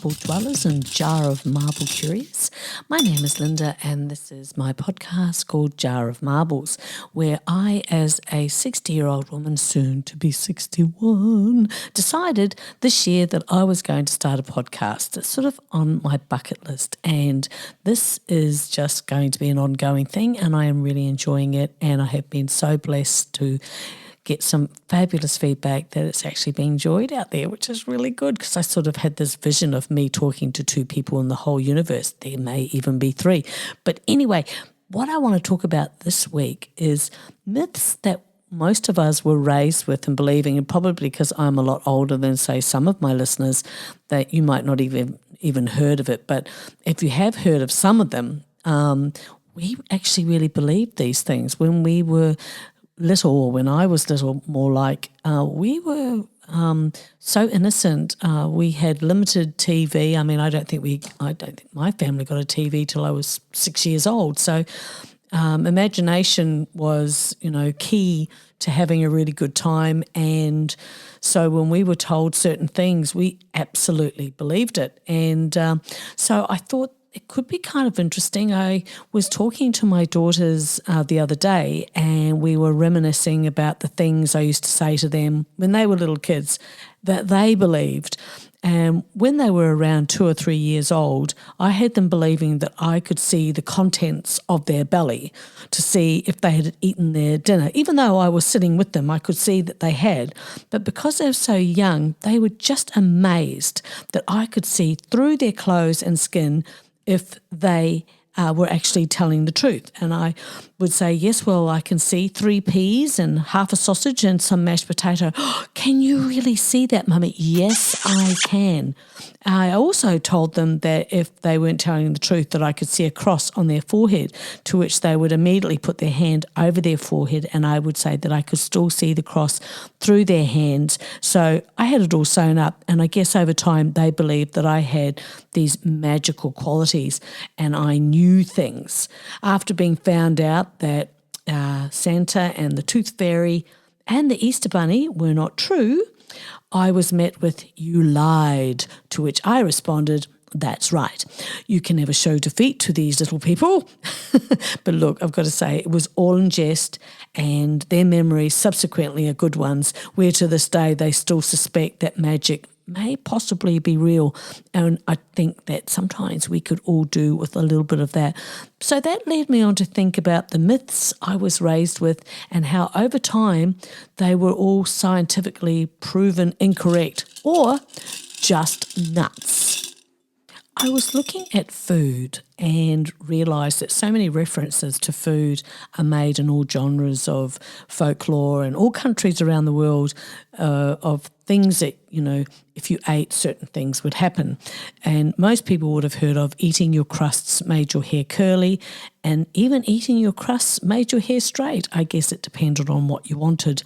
marble dwellers and jar of marble curious. My name is Linda and this is my podcast called Jar of Marbles, where I, as a 60-year-old woman, soon to be 61, decided this year that I was going to start a podcast. It's sort of on my bucket list, and this is just going to be an ongoing thing, and I am really enjoying it, and I have been so blessed to get some fabulous feedback that it's actually being enjoyed out there, which is really good, because I sort of had this vision of me talking to two people in the whole universe. There may even be three. But anyway, what I want to talk about this week is myths that most of us were raised with and believing, and probably because I'm a lot older than, say, some of my listeners, that you might not even heard of it. But if you have heard of some of them, we actually really believed these things when we were little, or when I was little, more like we were so innocent. We had limited TV. I mean, I don't think my family got a TV till I was 6 years old. So imagination was, key to having a really good time. And so when we were told certain things, we absolutely believed it. And so I thought it could be kind of interesting. I was talking to my daughters the other day, and we were reminiscing about the things I used to say to them when they were little kids that they believed. And when they were around 2 or 3 years old, I had them believing that I could see the contents of their belly to see if they had eaten their dinner. Even though I was sitting with them, I could see that they had. But because they were so young, they were just amazed that I could see through their clothes and skin if they were actually telling the truth. And I would say, yes, well, I can see 3 peas and half a sausage and some mashed potato. Oh, can you really see that, Mummy? Yes, I can. I also told them that if they weren't telling the truth, that I could see a cross on their forehead, to which they would immediately put their hand over their forehead, and I would say that I could still see the cross through their hands. So I had it all sewn up, and I guess over time they believed that I had these magical qualities and I knew things. After being found out that Santa and the Tooth Fairy and the Easter Bunny were not true, I was met with, "You lied," to which I responded, "That's right. You can never show defeat to these little people." But look, I've got to say, it was all in jest, and their memories subsequently are good ones, where to this day they still suspect that magic may possibly be real. And I think that sometimes we could all do with a little bit of that. So that led me on to think about the myths I was raised with and how over time they were all scientifically proven incorrect or just nuts. I was looking at food and realised that so many references to food are made in all genres of folklore and all countries around the world, of things that, if you ate, certain things would happen. And most people would have heard of eating your crusts made your hair curly, and even eating your crusts made your hair straight. I guess it depended on what you wanted.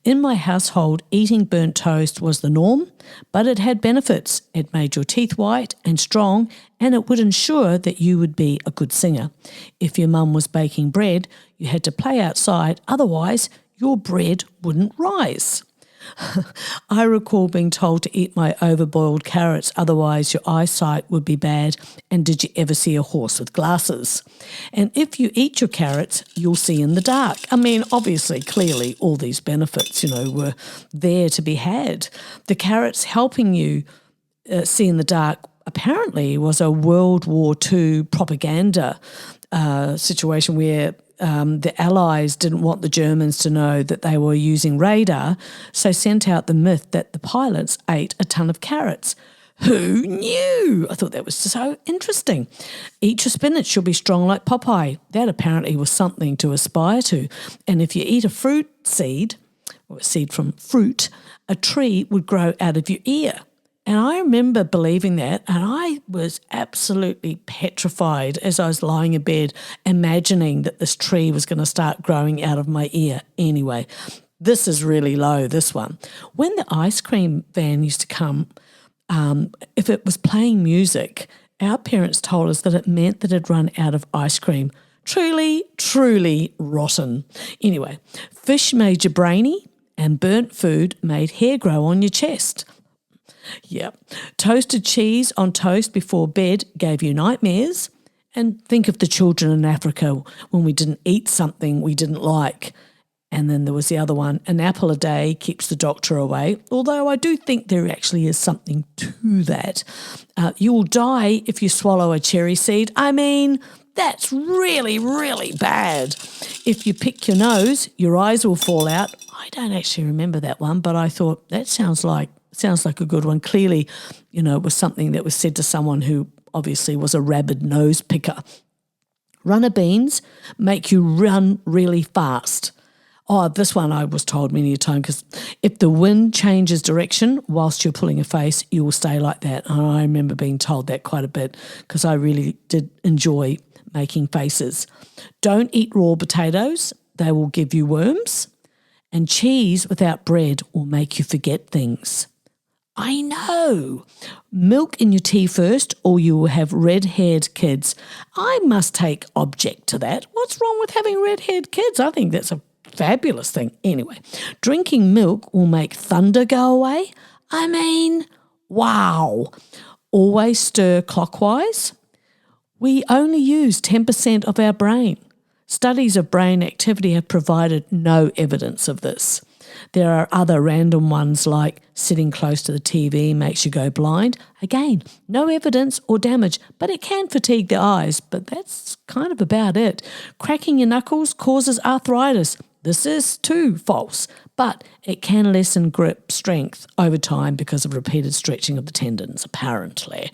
In my household, eating burnt toast was the norm, but it had benefits. It made your teeth white and strong, and it would ensure that you would be a good singer. If your mum was baking bread, you had to play outside, otherwise your bread wouldn't rise. I recall being told to eat my overboiled carrots, otherwise your eyesight would be bad. And did you ever see a horse with glasses? And if you eat your carrots, you'll see in the dark. I mean, obviously, clearly, all these benefits, were there to be had. The carrots helping you see in the dark apparently was a World War II propaganda situation where the Allies didn't want the Germans to know that they were using radar, so sent out the myth that the pilots ate a ton of carrots. Who knew? I thought that was so interesting. Eat your spinach, you'll be strong like Popeye. That apparently was something to aspire to. And if you eat a fruit seed, or a seed from fruit, a tree would grow out of your ear. And I remember believing that, and I was absolutely petrified as I was lying in bed, imagining that this tree was going to start growing out of my ear. Anyway, this is really low, this one. When the ice cream van used to come, if it was playing music, our parents told us that it meant that it had run out of ice cream. Truly, truly rotten. Anyway, fish made you brainy, and burnt food made hair grow on your chest. Yep. Toasted cheese on toast before bed gave you nightmares. And think of the children in Africa when we didn't eat something we didn't like. And then there was the other one, an apple a day keeps the doctor away, although I do think there actually is something to that. You'll die if you swallow a cherry seed. I mean, that's really, really bad. If you pick your nose, your eyes will fall out. I don't actually remember that one, but I thought that sounds like a good one. Clearly, it was something that was said to someone who obviously was a rabid nose picker. Runner beans make you run really fast. Oh, this one I was told many a time, because if the wind changes direction whilst you're pulling a face, you will stay like that. And I remember being told that quite a bit because I really did enjoy making faces. Don't eat raw potatoes. They will give you worms. And cheese without bread will make you forget things. I know. Milk in your tea first or you will have red-haired kids. I must take object to that. What's wrong with having red-haired kids? I think that's a fabulous thing. Anyway, drinking milk will make thunder go away. I mean, wow. Always stir clockwise. We only use 10% of our brain. Studies of brain activity have provided no evidence of this. There are other random ones like sitting close to the TV makes you go blind. Again, no evidence or damage, but it can fatigue the eyes, but that's kind of about it. Cracking your knuckles causes arthritis. This is too false, but it can lessen grip strength over time because of repeated stretching of the tendons, apparently.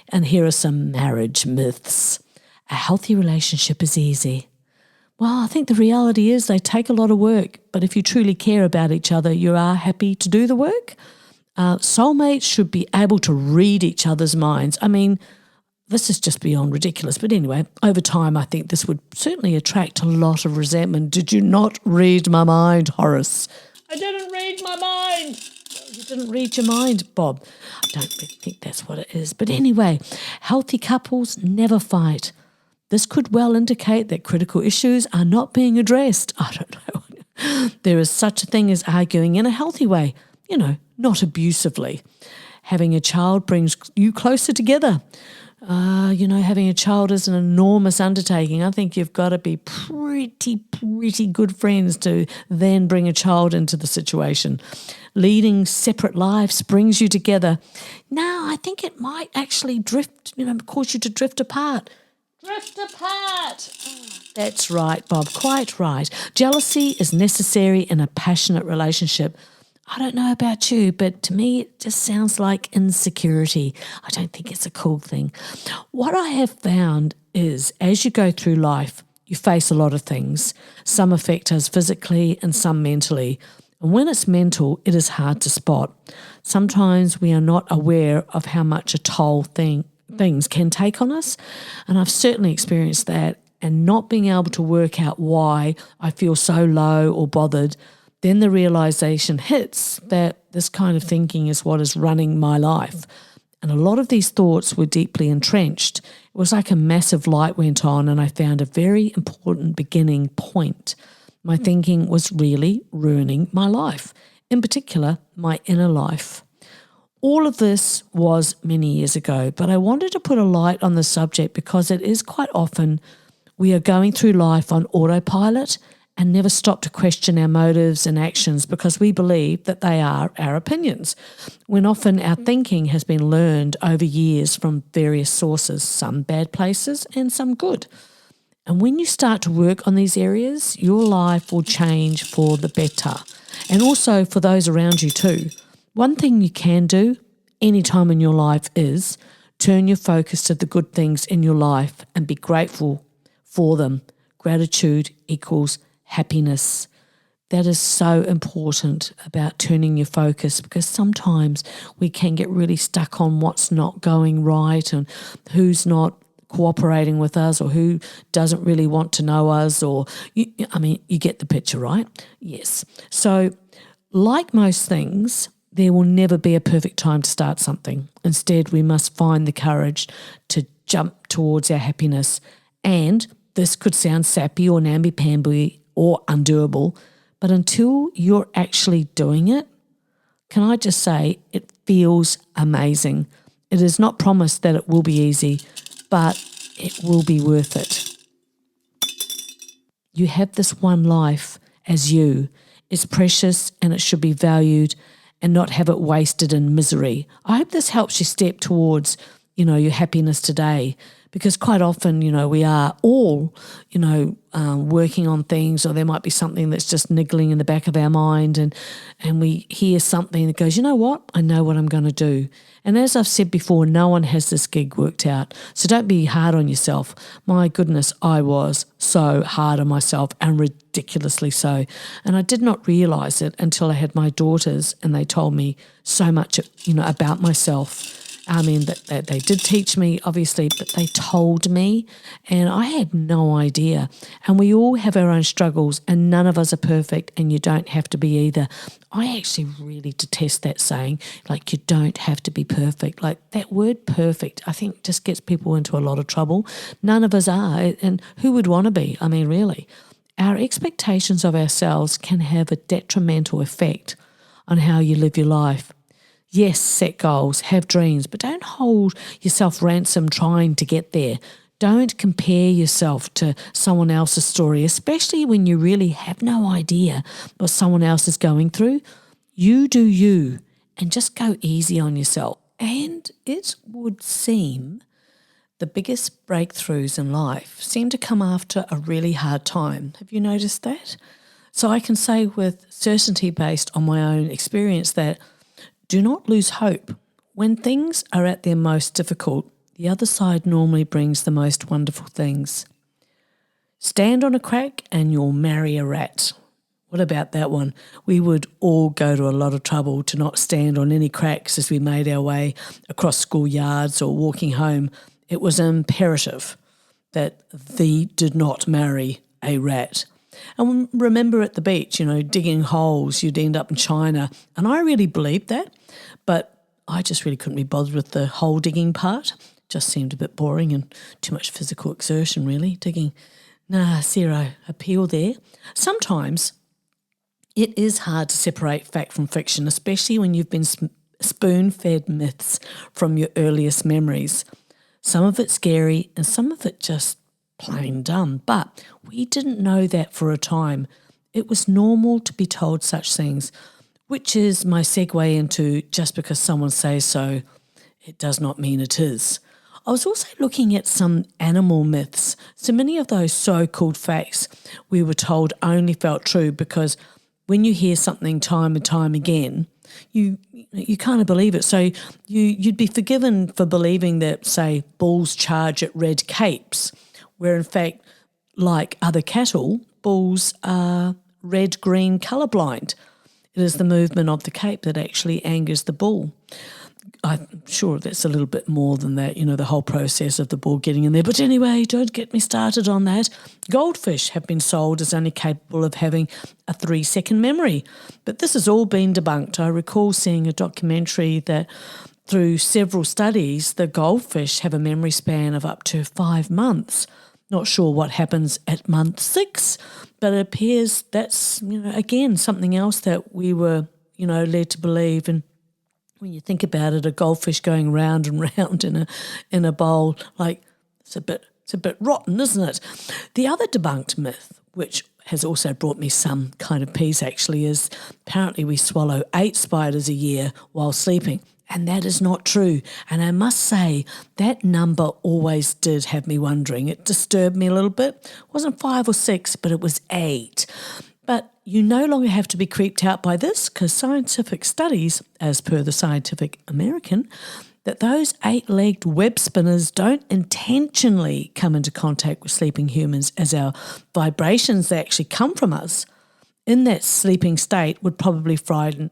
And here are some marriage myths. A healthy relationship is easy. Well, I think the reality is they take a lot of work, but if you truly care about each other, you are happy to do the work. Soulmates should be able to read each other's minds. I mean, this is just beyond ridiculous. But anyway, over time, I think this would certainly attract a lot of resentment. Did you not read my mind, Horace? I didn't read my mind. You didn't read your mind, Bob. I don't think that's what it is. But anyway, healthy couples never fight. This could well indicate that critical issues are not being addressed. I don't know. There is such a thing as arguing in a healthy way, not abusively. Having a child brings you closer together. Having a child is an enormous undertaking. I think you've got to be pretty good friends to then bring a child into the situation. Leading separate lives brings you together. No, I think it might actually cause you to drift apart. Drift apart. That's right, Bob, quite right. Jealousy is necessary in a passionate relationship. I don't know about you, but to me it just sounds like insecurity. I don't think it's a cool thing. What I have found is as you go through life, you face a lot of things. Some affect us physically and some mentally. And when it's mental, it is hard to spot. Sometimes we are not aware of how much a toll things can take on us. And I've certainly experienced that, and not being able to work out why I feel so low or bothered. Then the realization hits that this kind of thinking is what is running my life. And a lot of these thoughts were deeply entrenched. It was like a massive light went on and I found a very important beginning point. My thinking was really ruining my life, in particular, my inner life. All of this was many years ago, but I wanted to put a light on the subject because it is quite often we are going through life on autopilot and never stop to question our motives and actions because we believe that they are our opinions, when often our thinking has been learned over years from various sources, some bad places and some good. And when you start to work on these areas, your life will change for the better, and also for those around you too. One thing you can do any time in your life is turn your focus to the good things in your life and be grateful for them. Gratitude equals happiness. That is so important about turning your focus, because sometimes we can get really stuck on what's not going right and who's not cooperating with us or who doesn't really want to know us, or you get the picture, right? Yes. So like most things, there will never be a perfect time to start something. Instead, we must find the courage to jump towards our happiness. And this could sound sappy or namby-pamby or undoable, but until you're actually doing it, can I just say it feels amazing. It is not promised that it will be easy, but it will be worth it. You have this one life as you. It's precious and it should be valued and not have it wasted in misery. I hope this helps you step towards, your happiness today, because quite often, we are all, working on things, or there might be something that's just niggling in the back of our mind, and we hear something that goes, you know what, I know what I'm going to do. And as I've said before, no one has this gig worked out. So don't be hard on yourself. My goodness, I was so hard on myself, and ridiculously so. And I did not realise it until I had my daughters and they told me so much, about myself. I mean, that they did teach me, obviously, but they told me, and I had no idea. And we all have our own struggles, and none of us are perfect, and you don't have to be either. I actually really detest that saying, like, you don't have to be perfect. Like, that word perfect, I think, just gets people into a lot of trouble. None of us are, and who would want to be? I mean, really. Our expectations of ourselves can have a detrimental effect on how you live your life. Yes, set goals, have dreams, but don't hold yourself ransom trying to get there. Don't compare yourself to someone else's story, especially when you really have no idea what someone else is going through. You do you, and just go easy on yourself. And it would seem the biggest breakthroughs in life seem to come after a really hard time. Have you noticed that? So I can say with certainty, based on my own experience, that do not lose hope. When things are at their most difficult, the other side normally brings the most wonderful things. Stand on a crack and you'll marry a rat. What about that one? We would all go to a lot of trouble to not stand on any cracks as we made our way across schoolyards or walking home. It was imperative that thee did not marry a rat. And remember at the beach, digging holes, you'd end up in China. And I really believed that, but I just really couldn't be bothered with the hole digging part. Just seemed a bit boring and too much physical exertion, really, digging. Zero appeal there. Sometimes it is hard to separate fact from fiction, especially when you've been spoon-fed myths from your earliest memories. Some of it scary and some of it just plain dumb, but we didn't know that for a time. It was normal to be told such things, which is my segue into just because someone says so, it does not mean it is. I was also looking at some animal myths. So many of those so-called facts we were told only felt true because when you hear something time and time again, you kind of believe it. So you'd be forgiven for believing that, say, bulls charge at red capes, where in fact, like other cattle, bulls are red-green colourblind. It is the movement of the cape that actually angers the bull. I'm sure that's a little bit more than that, the whole process of the bull getting in there. But anyway, don't get me started on that. Goldfish have been sold as only capable of having a 3-second memory. But this has all been debunked. I recall seeing a documentary that through several studies, the goldfish have a memory span of up to 5 months. Not sure what happens at month 6, but it appears that's, again, something else that we were, led to believe. And when you think about it, a goldfish going round and round in a bowl, like it's a bit rotten, isn't it? The other debunked myth, which has also brought me some kind of peace actually, is apparently we swallow 8 spiders a year while sleeping. And that is not true. And I must say that number always did have me wondering. It disturbed me a little bit. It wasn't 5 or 6, but it was 8. But you no longer have to be creeped out by this, because scientific studies, as per the Scientific American, that those 8-legged web spinners don't intentionally come into contact with sleeping humans, as our vibrations that actually come from us in that sleeping state would probably frighten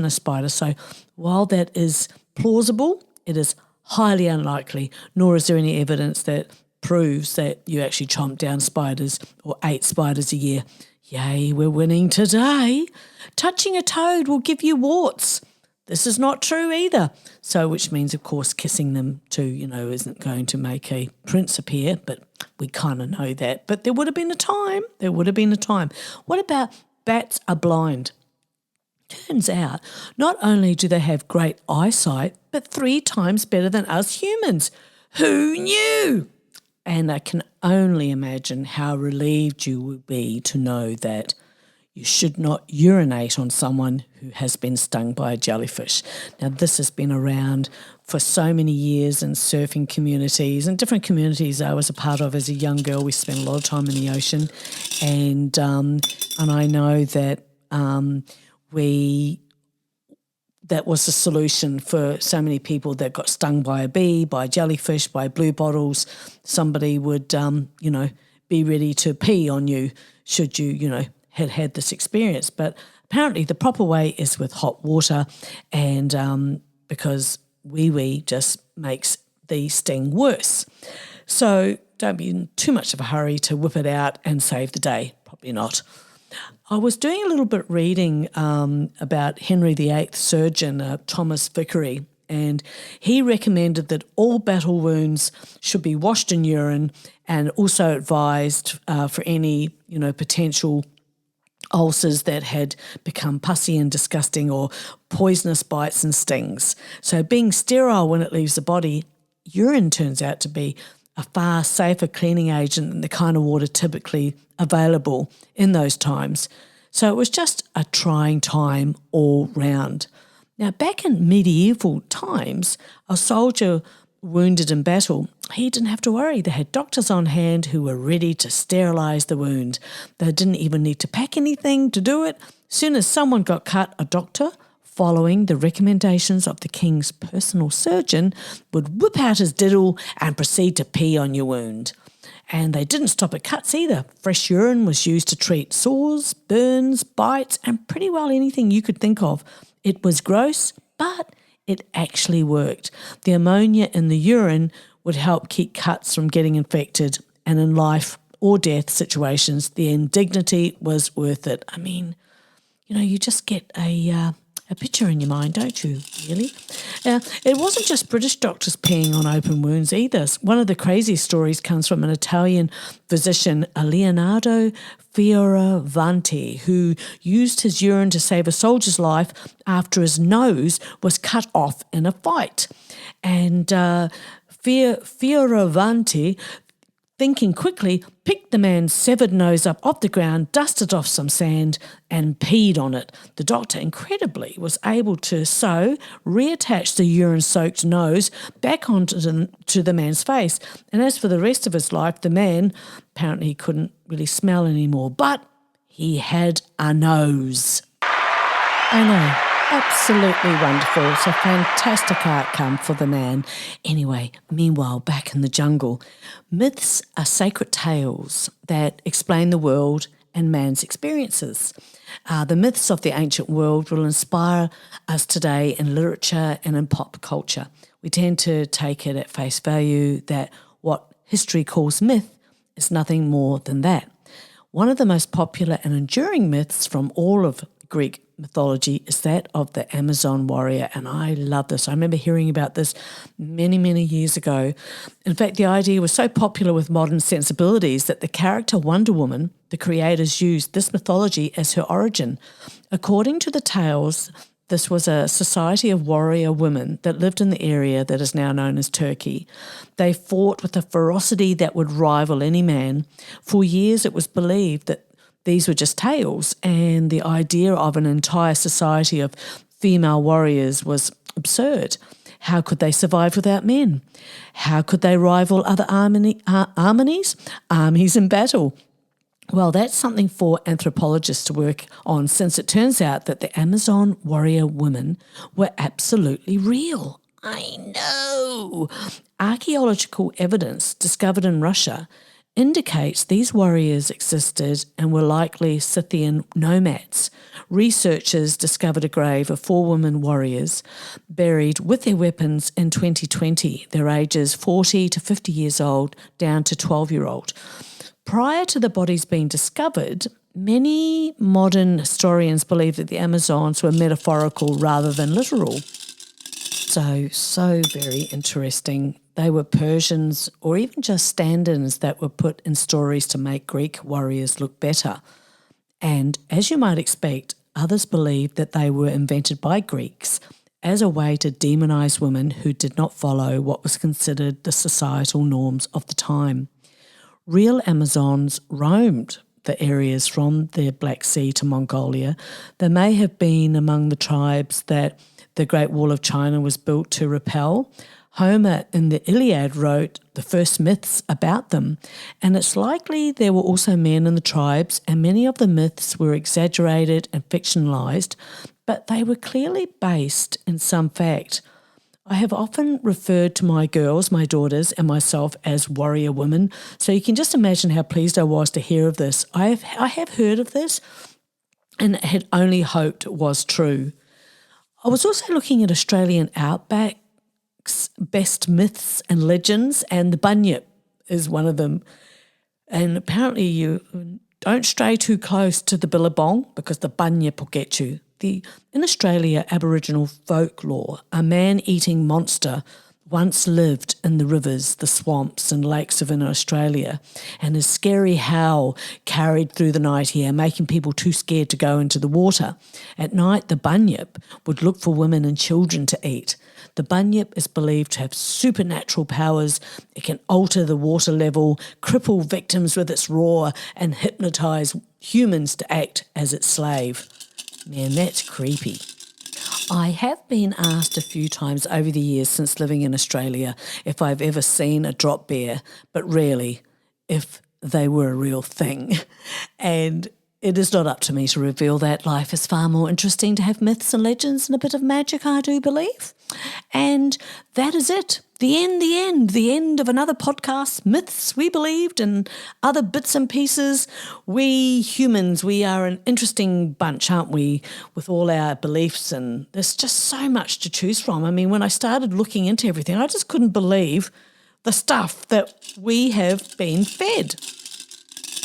a spider. So while that is plausible, it is highly unlikely, nor is there any evidence that proves that you actually chomp down spiders or 8 spiders a year. Yay, we're winning today. Touching a toad will give you warts. This is not true either. So which means, of course, kissing them too, isn't going to make a prince appear, but we kind of know that. But there would have been a time. What about bats are blind? Turns out, not only do they have great eyesight, but 3 times better than us humans. Who knew? And I can only imagine how relieved you would be to know that you should not urinate on someone who has been stung by a jellyfish. Now, this has been around for so many years in surfing communities and different communities I was a part of as a young girl. We spent a lot of time in the ocean, and I know that that was the solution for so many people that got stung by a bee, by jellyfish, by blue bottles. Somebody would, be ready to pee on you should you, had this experience. But apparently the proper way is with hot water, and because wee just makes the sting worse. So don't be in too much of a hurry to whip it out and save the day. Probably not. I was doing a little bit reading about Henry VIII surgeon Thomas Vickery, and he recommended that all battle wounds should be washed in urine, and also advised for any potential ulcers that had become pussy and disgusting, or poisonous bites and stings. So being sterile when it leaves the body, urine turns out to be a far safer cleaning agent than the kind of water typically available in those times. So it was just a trying time all round. Now, back in medieval times, a soldier wounded in battle, he didn't have to worry. They had doctors on hand who were ready to sterilise the wound. They didn't even need to pack anything to do it. As soon as someone got cut, a doctor, following the recommendations of the king's personal surgeon, would whip out his diddle and proceed to pee on your wound. And they didn't stop at cuts either. Fresh urine was used to treat sores, burns, bites, and pretty well anything you could think of. It was gross, but it actually worked. The ammonia in the urine would help keep cuts from getting infected, and in life or death situations, the indignity was worth it. I mean, you just get a picture in your mind, don't you, really? It wasn't just British doctors peeing on open wounds either. One of the craziest stories comes from an Italian physician, Leonardo Fioravanti, who used his urine to save a soldier's life after his nose was cut off in a fight. And Fioravanti, thinking quickly, picked the man's severed nose up off the ground, dusted off some sand, and peed on it. The doctor, incredibly, was able to reattach the urine-soaked nose back onto the man's face. And as for the rest of his life, the man, apparently he couldn't really smell anymore, but he had a nose. I know. Absolutely wonderful. It's a fantastic outcome for the man. Anyway, meanwhile, back in the jungle, myths are sacred tales that explain the world and man's experiences. The myths of the ancient world will inspire us today in literature and in pop culture. We tend to take it at face value that what history calls myth is nothing more than that. One of the most popular and enduring myths from all of Greek mythology is that of the Amazon warrior, and I love this. I remember hearing about this many, many years ago. In fact, the idea was so popular with modern sensibilities that the character Wonder Woman, the creators used this mythology as her origin. According to the tales, this was a society of warrior women that lived in the area that is now known as Turkey. They fought with a ferocity that would rival any man. For years, it was believed that these were just tales, and the idea of an entire society of female warriors was absurd. How could they survive without men? How could they rival other armies in battle? Well, that's something for anthropologists to work on, since it turns out that the Amazon warrior women were absolutely real. I know. Archaeological evidence discovered in Russia indicates these warriors existed and were likely Scythian nomads. Researchers discovered a grave of 4 women warriors buried with their weapons in 2020, their ages 40 to 50 years old down to 12-year-old. Prior to the bodies being discovered, many modern historians believe that the Amazons were metaphorical rather than literal. So very interesting. They were Persians or even just stand-ins that were put in stories to make Greek warriors look better. And as you might expect, others believe that they were invented by Greeks as a way to demonize women who did not follow what was considered the societal norms of the time. Real Amazons roamed the areas from the Black Sea to Mongolia. They may have been among the tribes that the Great Wall of China was built to repel. Homer in the Iliad wrote the first myths about them, and it's likely there were also men in the tribes, and many of the myths were exaggerated and fictionalized, but they were clearly based in some fact. I have often referred to my girls, my daughters, and myself as warrior women, so you can just imagine how pleased I was to hear of this. I have heard of this and had only hoped it was true. I was also looking at Australian outback's best myths and legends, and the bunyip is one of them. And apparently you don't stray too close to the billabong because the bunyip will get you. In Australia, Aboriginal folklore, a man-eating monster once lived in the rivers, the swamps and lakes of inner Australia, and his scary howl carried through the night here, making people too scared to go into the water. At night, the bunyip would look for women and children to eat. The bunyip is believed to have supernatural powers. It can alter the water level, cripple victims with its roar, and hypnotise humans to act as its slave. Man, that's creepy. I have been asked a few times over the years since living in Australia if I've ever seen a drop bear, but rarely if they were a real thing. And it is not up to me to reveal that. Life is far more interesting to have myths and legends and a bit of magic, I do believe. And that is it. The end of another podcast, Myths We Believed and other bits and pieces. We humans, we are an interesting bunch, aren't we, with all our beliefs, and there's just so much to choose from. I mean, when I started looking into everything, I just couldn't believe the stuff that we have been fed.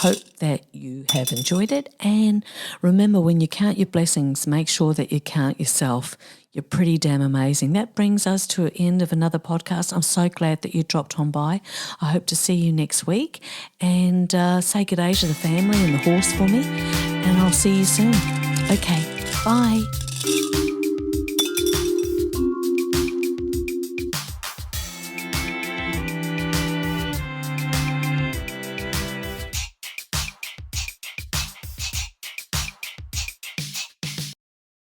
Hope that you have enjoyed it, and remember, when you count your blessings, make sure that you count yourself. You're pretty damn amazing. That brings us to an end of another podcast. I'm so glad that you dropped on by. I hope to see you next week, and say good day to the family and the horse for me, and I'll see you soon. Okay, bye.